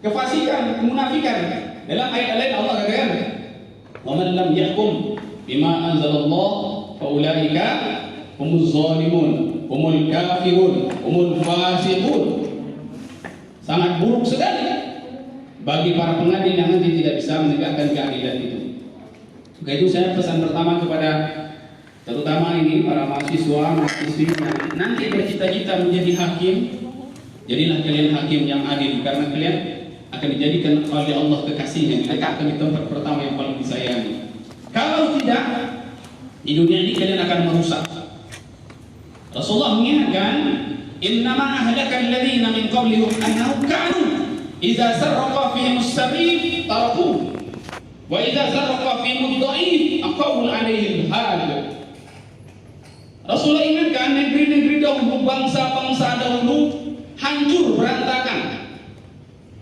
kefasikan, kemunafikan. Dalam ayat lain Allah katakan, "Wa man lam yahkum bima anzalallah fa ulaika humuz zalimun, humul kafirun, humul fasiqun." Sangat buruk sekali bagi para pengadil yang nanti tidak bisa menegakkan keadilan itu. Maka itu saya pesan pertama kepada terutama ini para mahasiswa, mahasiswi yang nanti bercita-cita menjadi hakim, jadilah kalian hakim yang adil, karena kalian akan dijadikan oleh Allah kekasihnya, diletakkan di tempat pertama yang paling disayangi. Kalau tidak, di dunia ini kalian akan merusak. Rasulullah mengingatkan, "Innama ahlaka alladziina min qablihim annahum kanu idza sarraqa fihim as-sabil tarakuhu wa idza sarraqa fihim ad-dha'if aqamu 'alaihi al-had." Rasulullah ingatkan negeri-negeri dahulu, bangsa-bangsa dahulu hancur berantakan,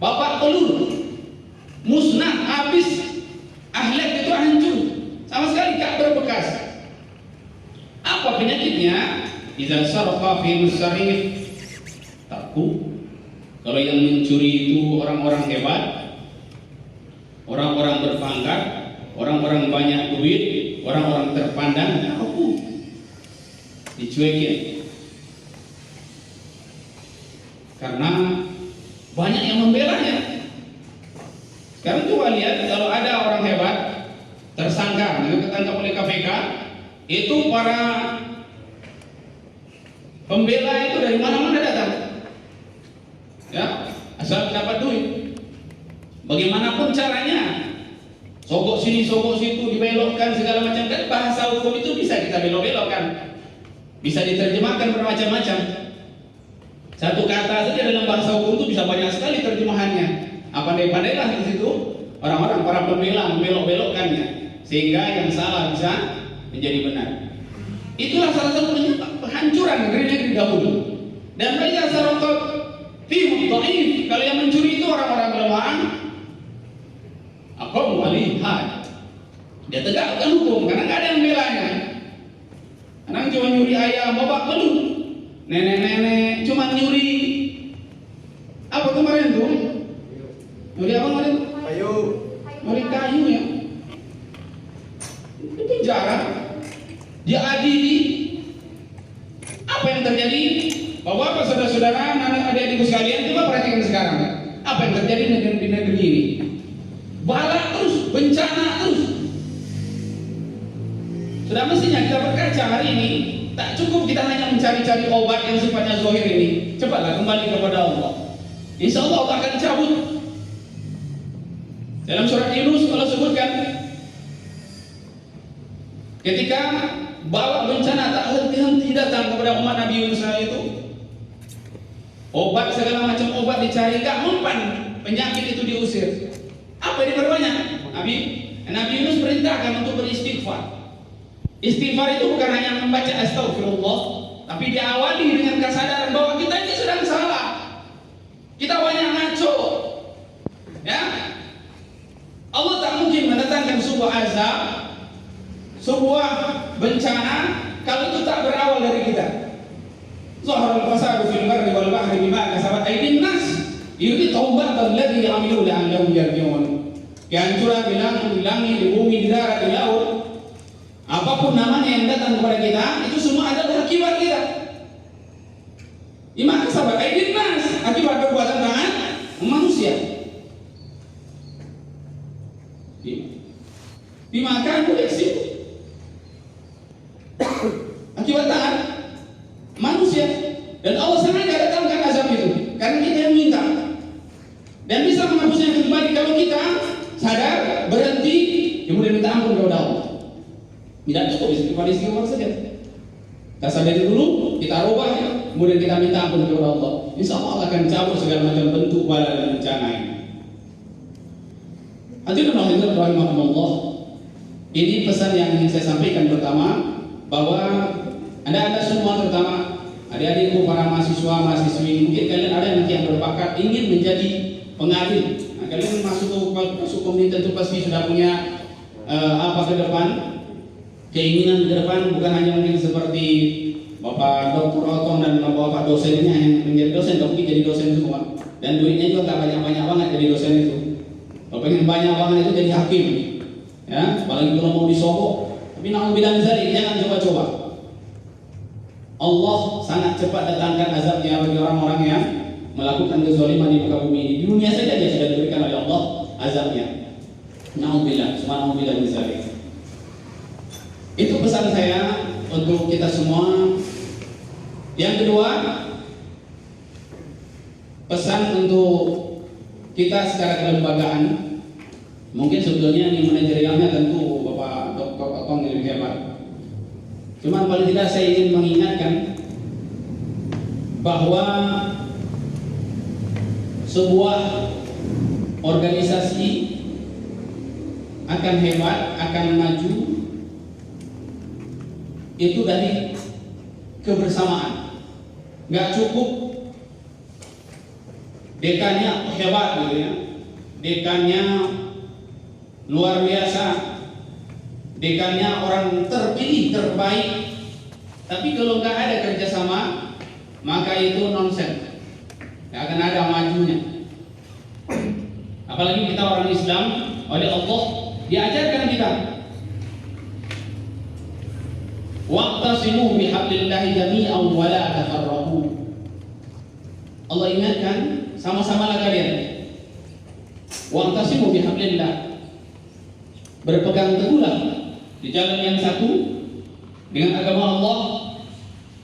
babat telur, musnah, habis, ahlak itu hancur, sama sekali tak berbekas. Apa penyakitnya? Idza sarqa fi musarif taku. Kalau yang mencuri itu orang-orang hebat, orang-orang berpangkat, orang-orang banyak duit, orang-orang terpandang, taku, dicuekin. Karena banyak yang membelanya. Sekarang coba lihat, kalau ada orang hebat tersangka yang ketangkap oleh KPK, itu para pembela itu dari mana-mana datang, ya, asal dapat duit. Bagaimanapun caranya, sogok sini, sogok situ, dibelokkan segala macam. Dan bahasa hukum itu bisa kita belok-belokkan, bisa diterjemahkan bermacam-macam. Satu kata saja dalam bahasa hukum itu bisa banyak sekali terjemahannya. Pandai-pandailah di situ orang-orang para pembela membelok-belokkannya sehingga yang salah bisa menjadi benar. Itulah salah satu penyebab kehancuran negeri-negeri dahulu. Dan mereka sarqat fi mudha'if, kalau yang mencuri itu orang-orang lemah, aqamu 'alaihi had. Dia tegakkan hukum karena enggak ada yang belanya. Orang cuma nyuri ayam, babak belum. Nenek-nenek cuma nyuri apa kemarin tuh? Nyuri apa kemarin? Kayu. Nyuri kayu ya. Itu jarang. Dia adili. Apa yang terjadi? Bapak-bapak, saudara-saudara, anak adik-adikku sekalian, coba perhatikan sekarang. Apa yang terjadi di negeri ini? Bala terus, bencana terus. Sudah mestinya kita berkaca hari ini. Tak cukup kita hanya mencari-cari obat yang sifatnya zahir ini. Cepatlah kembali kepada Allah. Insya Allah Allah akan cabut. Dalam surat Yunus Allah sebutkan, ketika bala bencana tak henti-henti datang kepada umat Nabi Yunus itu, obat segala macam obat dicari, gak mempan, penyakit itu diusir. Apa yang diperbanyak? Nabi Yunus perintahkan untuk beristighfar. Istighfar itu bukan hanya membaca astagfirullah, tapi diawali dengan kesadaran bahwa kita ini sedang salah. Kita banyak ngaco. Ya. Allah tak mungkin mendatangkan sebuah azab, sebuah bencana kalau itu tak berawal dari kita. Zahara al-fasadu fil barri wal bahri bima kasabat aydin nas. Ini taubat alladhi amilu la'allahum yarji'un. Kehancuran di langit, di bumi, di darat, di laut, apapun namanya yang datang kepada kita, itu semua adalah akibat kita. Bima kasabat aydin nas, akibat perbuatan tangan manusia. Bima kanu yaksib, akibat tangan manusia. Dan Allah sengaja datangkan azab itu karena kita yang minta. Dan bisa menghapusnya kembali kalau kita sadar, berhenti, kemudian minta ampun kepada Allah. Tidak cukup istighfar saja. Kita sadari dulu, kita rubah, kemudian kita minta ampun kepada Allah. Insya Allah akan cabut segala macam bentuk bala dan bencana ini. Hadirin rahimahumullah. Ini pesan yang ingin saya sampaikan pertama, bahwa Anda semua, terutama adik-adikku para mahasiswa, mahasiswi, mungkin kalian ada yang berbakat ingin menjadi pengadil. Nah, kalian masuk hukum ini tentu pasti sudah punya apa ke depan, keinginan ke depan, bukan hanya mungkin seperti Bapak Dr. Otong dan Bapak dosennya yang menjadi dosen, tapi jadi dosen semua. dan duitnya juga nggak banyak-banyak banget jadi dosen itu. Kalau pengen banyak banget itu jadi hakim, ya, apalagi kalau mau disogok. Tapi na'udzubillah min dzalik, jangan coba-coba. Allah sangat cepat datangkan azabnya bagi orang-orang yang melakukan kezaliman di muka bumi ini. Di dunia saja dia sudah diberikan oleh Allah azabnya. Na'udzubillah, subhanallah min dzalik. Itu pesan saya untuk kita semua. Yang kedua, pesan untuk kita secara kelembagaan. Mungkin sebetulnya ini manajerialnya tentu Bapak Dr. Otong yang lebih hebat. Cuma paling tidak saya ingin mengingatkan bahwa sebuah organisasi akan hebat, akan maju itu dari kebersamaan. Nggak cukup dekannya hebat gitu ya, dekannya luar biasa, dekannya orang terpilih terbaik, tapi kalau nggak ada kerjasama maka itu nonsen, nggak akan ada majunya. Apalagi kita orang Islam, oleh Allah diajarkan kita wa'tasimu bihablillahi jami'an wa la tafarraqu. Allah ingatkan, sama-samalah kalian. Wa'tasimu bihablillah, berpegang teguhlah di jalan yang satu dengan agama Allah.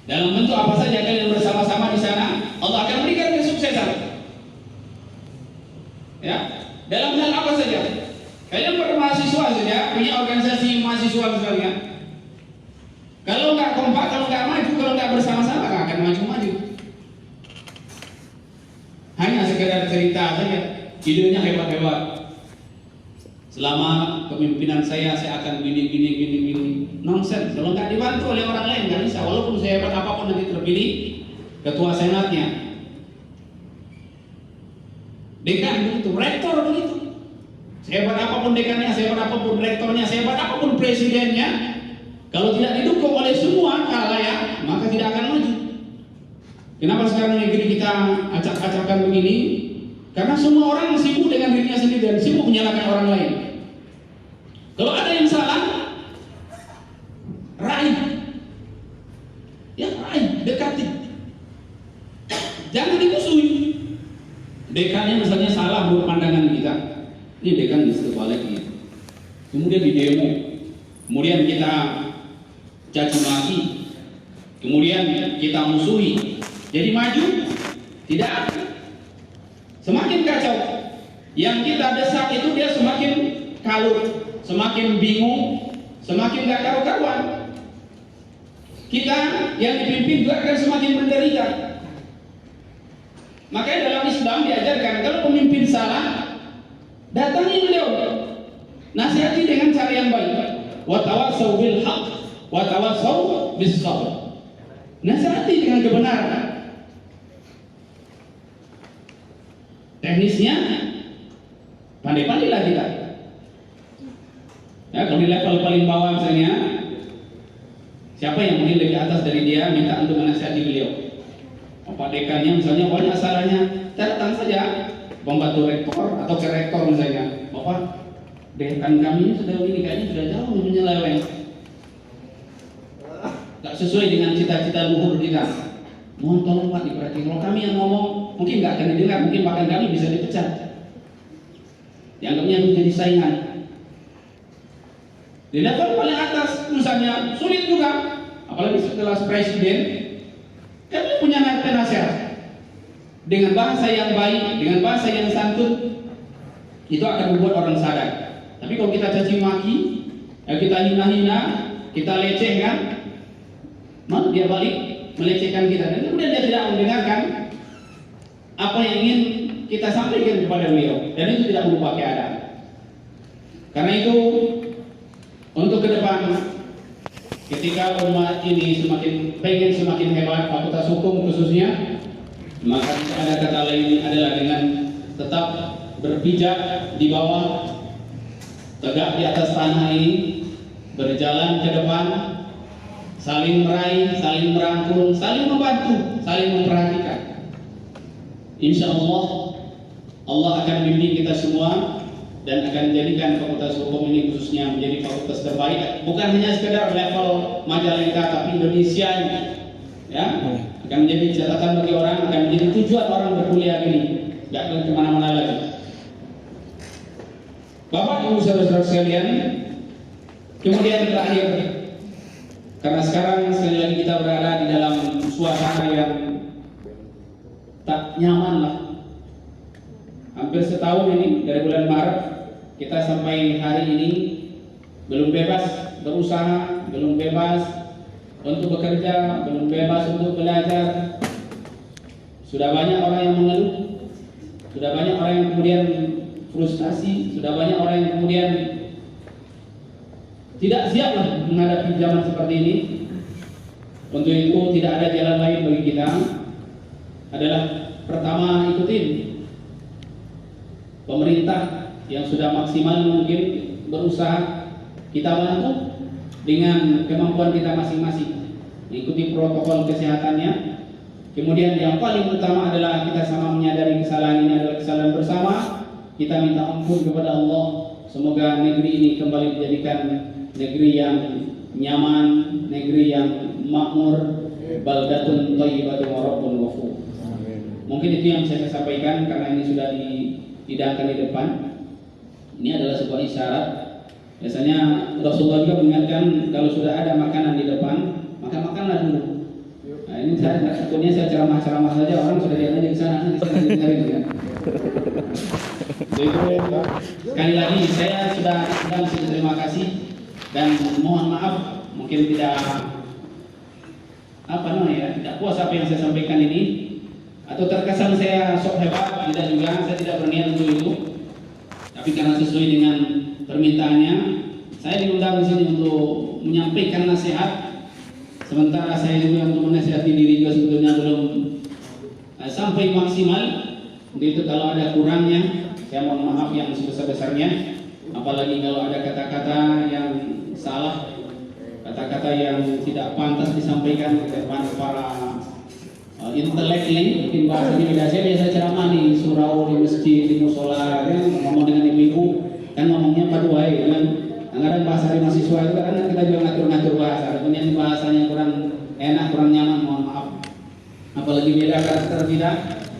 Dalam bentuk apa saja kalian bersama-sama di sana, Allah akan berikan kesuksesan. Ya, dalam hal apa saja. Kalian bermahasiswa saja, punya organisasi mahasiswa misalnya. Kalau nggak kompak, kalau nggak maju, kalau nggak bersama-sama, nggak akan maju-maju. Hanya sekedar cerita saja, idenya hebat-hebat. Selama kepemimpinan saya akan gini. Nonsen. Kalau nggak dibantu oleh orang lain nggak bisa. Walaupun saya hebat apapun nanti terpilih ketua senatnya, dekan begitu, rektor begitu. Sehebat apapun dekannya, sehebat apapun rektornya, sehebat apapun presidennya, kalau tidak didukung oleh semua khalayak, maka tidak akan maju. Kenapa sekarang negeri kita acak-acakan begini? Karena semua orang sibuk dengan dirinya sendiri dan sibuk menyalahkan orang lain. Kalau ada yang salah, raih, dekati, jangan dimusuhi. Dekannya misalnya salah menurut pandangan kita, ini dekan kebalik ini. Kemudian di demo, kemudian kita caci maki, kemudian kita musuhi. Jadi maju tidak, semakin kacau. Yang kita desak itu dia semakin kalut, semakin bingung, semakin gak karu-karuan. Kita yang dipimpin juga akan semakin menderita. Makanya dalam Islam diajarkan kalau pemimpin salah, datangi beliau, nasihati dengan cara yang baik. Wa tawassau bil haqq wa tawassau bis sabr. Nasihati dengan kebenaran. Teknisnya pandai-pandailah kita. Ya, kalau di level paling bawah misalnya, siapa yang mungkin lebih atas dari dia minta untuk menasihati beliau. Pak dekannya misalnya banyak salahnya, datang saja pembantu rektor atau ke rektor misalnya, Bapak dekan kami sudah ini kayaknya sudah jauh menyeleweng, tak sesuai dengan cita-cita luhur kita. Mohon tolong Pak diperhatikan. Kalau kami yang ngomong mungkin nggak akan didengar, mungkin bahkan kami bisa dipecat. Dianggapnya menjadi saingan. Di level paling atas misalnya sulit juga, apalagi setelah presiden, kami punya nasihat dengan bahasa yang baik, dengan bahasa yang santun, itu akan membuat orang sadar. Tapi kalau kita caci maki, ya kita hina-hina, kita lecehkan, malah dia balik melecehkan kita, dan kemudian dia tidak mendengarkan apa yang ingin kita sampaikan kepada beliau, dan itu tidak berubah keadaan. Karena itu untuk ke depan, ketika umat ini semakin hebat, fakultas hukum khususnya, maka ada kata lain adalah dengan tetap berpijak di bawah, tegak di atas tanah ini, berjalan ke depan, saling meraih, saling merangkul, saling membantu, saling memperhatikan. Insya Allah Allah akan bimbing kita semua dan akan menjadikan Fakultas Hukum ini khususnya menjadi fakultas terbaik, bukan hanya sekedar level Majalengka tapi Indonesia ini, ya, akan menjadi catatan bagi orang, akan menjadi tujuan orang berkuliah ini, tidak akan kemana-mana lagi. Bapak Ibu saudara-saudara sekalian, kemudian terakhir, karena sekarang sekali lagi kita berada di dalam suasana yang tak nyaman lah. Hampir setahun ini dari bulan Maret kita sampai hari ini belum bebas berusaha, belum bebas untuk bekerja, belum bebas untuk belajar. Sudah banyak orang yang mengeluh, sudah banyak orang yang kemudian frustasi, sudah banyak orang yang kemudian tidak siap lah menghadapi zaman seperti ini. Untuk itu tidak ada jalan lain bagi kita adalah pertama ikutin pemerintah yang sudah maksimal mungkin berusaha, kita bantu dengan kemampuan kita masing-masing, ikuti protokol kesehatannya. Kemudian yang paling utama adalah kita sama menyadari kesalahan ini adalah kesalahan bersama. Kita minta ampun kepada Allah. Semoga negeri ini kembali dijadikan negeri yang nyaman, negeri yang makmur, baldatun thayyibatun wa rabbun ghafur. Mungkin itu yang saya sampaikan karena ini sudah dihidangkan di depan. Ini adalah sebuah isyarat. Biasanya Rasulullah juga mengingatkan kalau sudah ada makanan di depan, maka makanlah dulu. Nah, ini takutnya saya ceramah-ceramah saja orang sudah lihat aja di sana, dengerin ya. Jadi sekali lagi saya sudah terima kasih dan mohon maaf mungkin tidak tidak puas apa yang saya sampaikan ini atau terkesan saya sok hebat, tidak juga, saya tidak berniat untuk itu. Tapi karena sesuai dengan permintaannya, saya diundang di sini untuk menyampaikan nasihat. Sementara saya juga untuk menasihati diri juga sebetulnya belum sampai maksimal. Untuk itu kalau ada kurangnya, saya mohon maaf yang sebesar-besarnya. Apalagi kalau ada kata-kata yang salah, kata-kata yang tidak pantas disampaikan di depan para intelek ini, mungkin bahasanya beda. Saya biasa ceramah di surau, di masjid, di musola, ngomong dengan ibu-ibu, kan ngomongnya paduai, kan? Kadang bahasa di mahasiswa itu kan kita juga ngatur-ngatur bahasa, kemudian bahasanya kurang enak, kurang nyaman, mohon maaf. Apalagi beda karakter kita,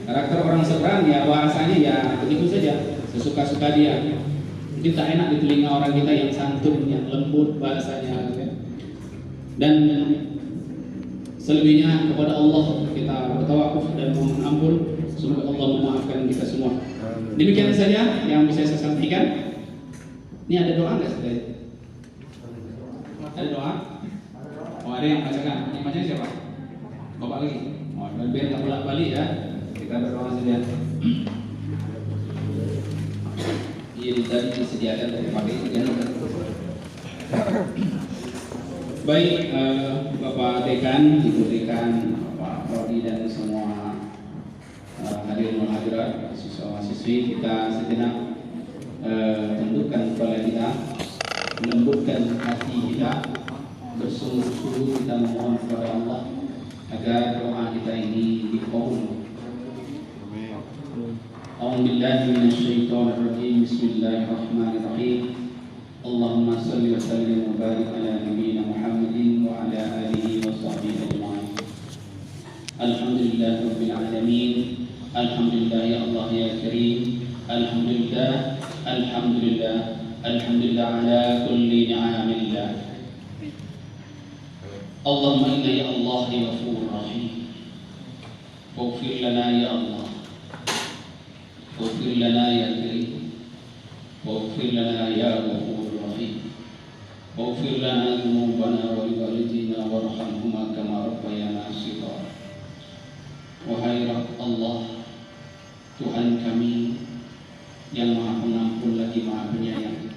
karakter orang seberang ya bahasanya ya begitu saja, sesuka-suka dia. Mungkin tak enak di telinga orang kita yang santun, yang lembut bahasanya, gitu ya. Dan selebihnya kepada Allah kita bertawakuf dan mohon ampun. Semoga Allah memaafkan kita semua. Demikian saja yang bisa saya sampaikan. Ini ada doa nggak sebenarnya? Ada doa? Oh ada yang bacakan. Yang baca siapa? Bapak lagi. Oh biar nggak bolak-balik ya. Kita berdoa saja. Iya tadi disediakan dari pakai ini. Baik, Bapak Dekan, Ibu Dekan, Pak Prodi dan semua hadirin dan hadirat, siswa-siswi, kita sejenak tundukkan kepala kita, melembutkan hati kita, bersungguh-sungguh kita memohon kepada Allah agar doa kita ini dikabul. A'udzubillahi minasyaitonir rajim. Bismillahirrahmanirrahim. Allahumma shalli wa sallim wa barik ala nabiyyina Muhammadin wa ala alihi wa sahbihi ajma'in. Alhamdulillahirabbil alamin. Alhamdulillah ya Allah ya Karim. Alhamdulillah, alhamdulillah, alhamdulillah ala kulli ni'amillah. Allahumma inna ya Allah ya Ghafur Rahim. Faghfir lana ya Allah. Faghfir lana ya Karim. Faghfir lana ya Ghafur Rahim. Faghfir lana dzunubana wa liwalidina warhamhuma kama rabbayana shighara. Wahai Rabb Allah, Tuhan kami yang Maha Pengampun lagi Maha Penyayang,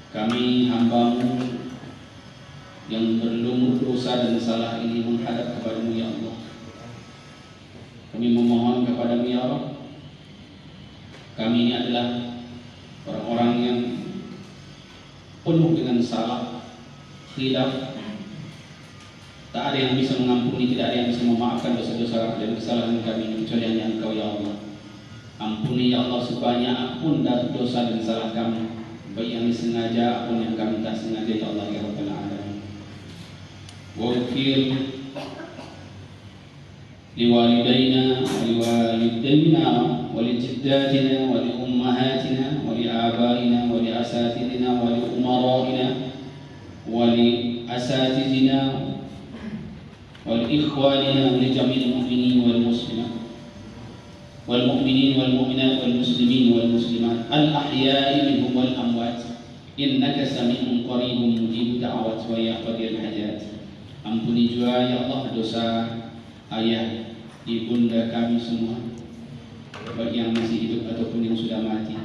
kami hamba-Mu yang berlumur dosa dan salah ini menghadap kepada-Mu ya Allah. Kami memohon kepada-Mu ya Rabb. Kami ini adalah orang-orang yang penuh dengan salah, khilaf. Tak ada yang bisa mengampuni, tidak ada yang bisa memaafkan dosa-dosa dan kesalahan kami kecuali hanya Engkau ya Allah. Ampuni ya Allah sebanyak apapun dosa dan salah kami, baik yang disengaja apun yang kami tak sengaja ya Allah ya Rabbal Alamin. Waghfir liwalidayna waliwalidayna walijiddatina waliummahatina waliabaina waliasatidina waliumaraina waliasatidina waliikhwanina walijami'il mu'minin wal muslimat والمؤمنين والمؤمنات والمسلمين والمسلمات الأحياء منهم والأموات إنك سميع قريب مجيب دعوات ويا قاضي الحاجات. Ampuni juga ya Allah dosa ayah, ibunda kami semua, baik yang masih hidup ataupun yang sudah mati.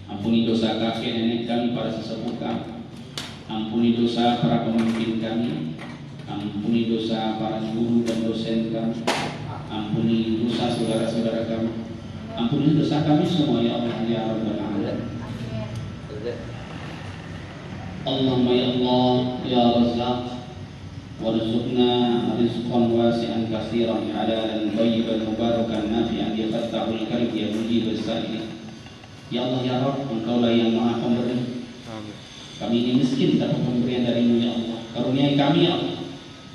Ampuni dosa kakek nenek kami, para sesepuh kami. Ampuni dosa para pemimpin kami. Ampuni dosa para guru dan dosen kami. Ampuni dosa saudara-saudara kami. Ampuni dosa kami semua ya Allah ya Rabbal Alamin. Allahumma ya Allah ya Razzaq warzuqna rizqan wasi'an katsiran halalan thayyiban mubarakan nafi'an ya fattahul karim ya mujibas sa'ilin. Ya Allah ya Rabb, Engkaulah yang Maha Pemberi. Kami ini miskin tanpa pemberian dari-Mu ya Allah. Karuniai kami ya Allah.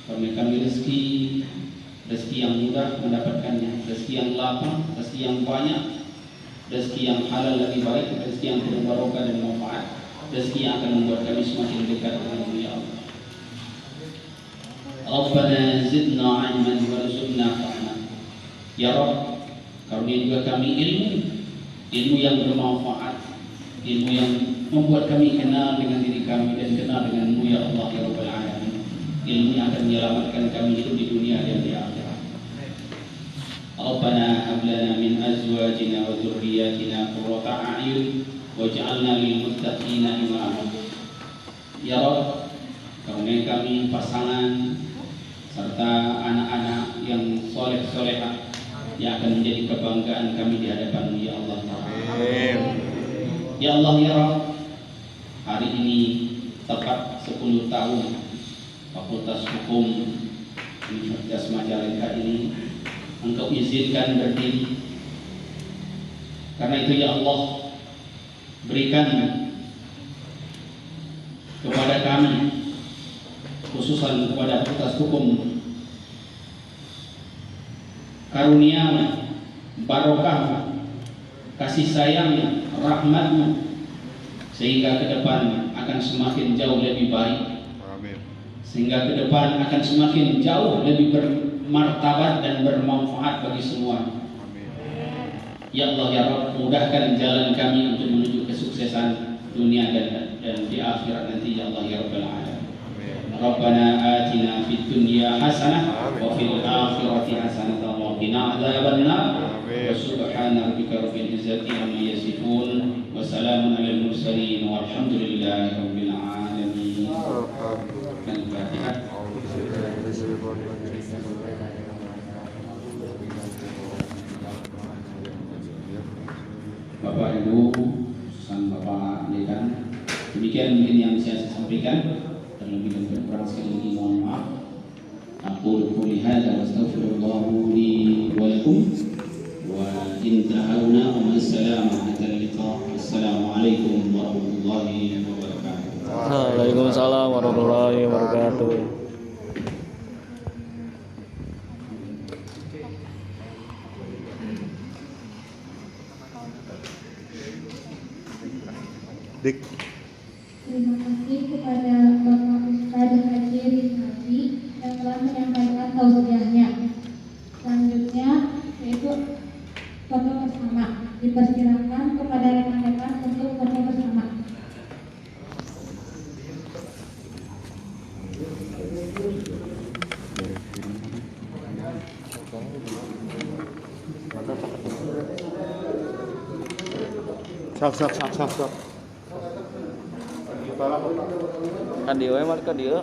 Karuniai kami rezeki yang mudah mendapatkannya, rezeki yang lapang, rezeki yang banyak, rezeki yang halal lebih baik, rezeki yang penuh barokah dan manfaat, rezeki yang akan membuat kami semakin dekat dengan-Mu ya Allah. Rabbana zidna ilman warzuqna fahman. Ya Rabb, karunia juga kami ilmu yang bermanfaat, ilmu yang membuat kami kenal dengan diri kami dan kenal dengan-Mu ya Allah ya Rabbal Alamin. Ilmu yang akan menyelamatkan kami hidup di dunia dan di akhirat. Rabbana hab lana min azwajina wa dzurriyyatina qurrata a'yun waj'alna lil muttaqina imama. Ya Rabb, karuniai kami pasangan serta anak-anak yang soleh-solehah yang akan menjadi kebanggaan kami di hadapan-Mu ya Allah. Amin. Ya Allah ya Rabb, hari ini tepat 10 tahun Fakultas Hukum Universitas Majalengka ini Engkau izinkan berdiri. Karena itu ya Allah, berikan kepada kami, khususan kepada Fakultas Hukum, karunia, barokah, kasih sayang, rahmat-Mu, sehingga ke depan akan semakin jauh lebih baik. Sehingga ke depan akan semakin jauh lebih bermartabat dan bermanfaat bagi semua. Ya Allah ya Rabb, mudahkan jalan kami untuk menuju kesuksesan dunia dan di akhirat nanti ya Allah ya Rabbal Alamin. Rabbana atina fid dunya hasanah wa fil akhirati hasanah wa qina adzabannar. Wa subhana rabbika rabbil izzati amma yasifun wa salamun alal mursalin walhamdulillahi rabbil alamin. Al-Fatihah. Bapak Ibu, pesan Bapak Dekan, demikian mungkin yang bisa saya sampaikan. Terlebih dan kurang sekali lagi mohon maaf. Aku qouli hadza wa astaghfirullah li wa lakum wa in ta'awna wa assalamu alaikum. Assalamualaikum warahmatullahi wabarakatuh. Waalaikumsalam warahmatullahi wabarakatuh. Dik. Terima kasih kepada Bapak Ustadz Haji Rizky yang telah menyampaikan tausiahnya. Selanjutnya yaitu foto bersama. Dipersilakan kepada rekan-rekan untuk foto bersama. Sap. Kan dia emang kan dia.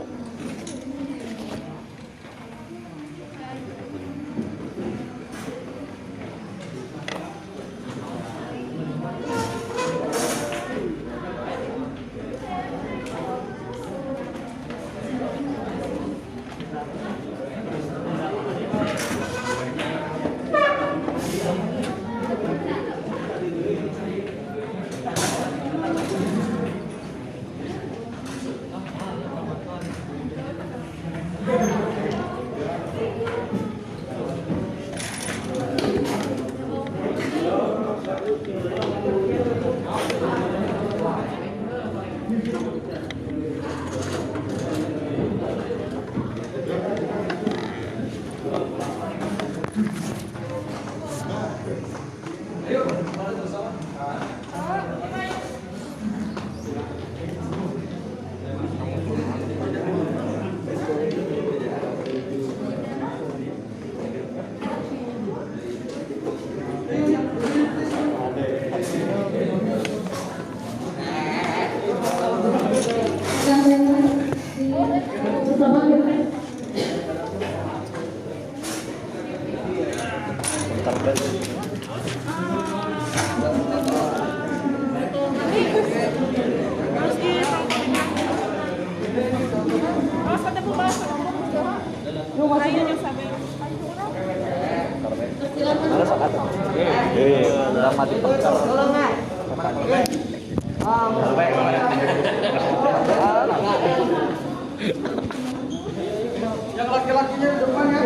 Yang laki-lakinya di depan ya.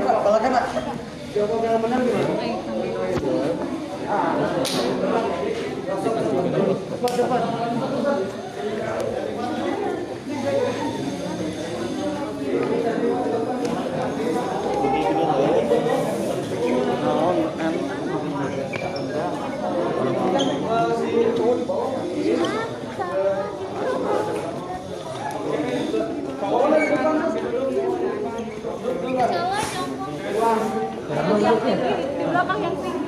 Balakan Pak. Jawab yang benar gimana? Cepat. Di belakang yang tinggi.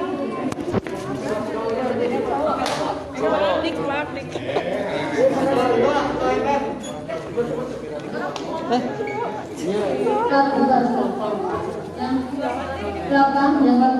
Dik. Yang belakang yang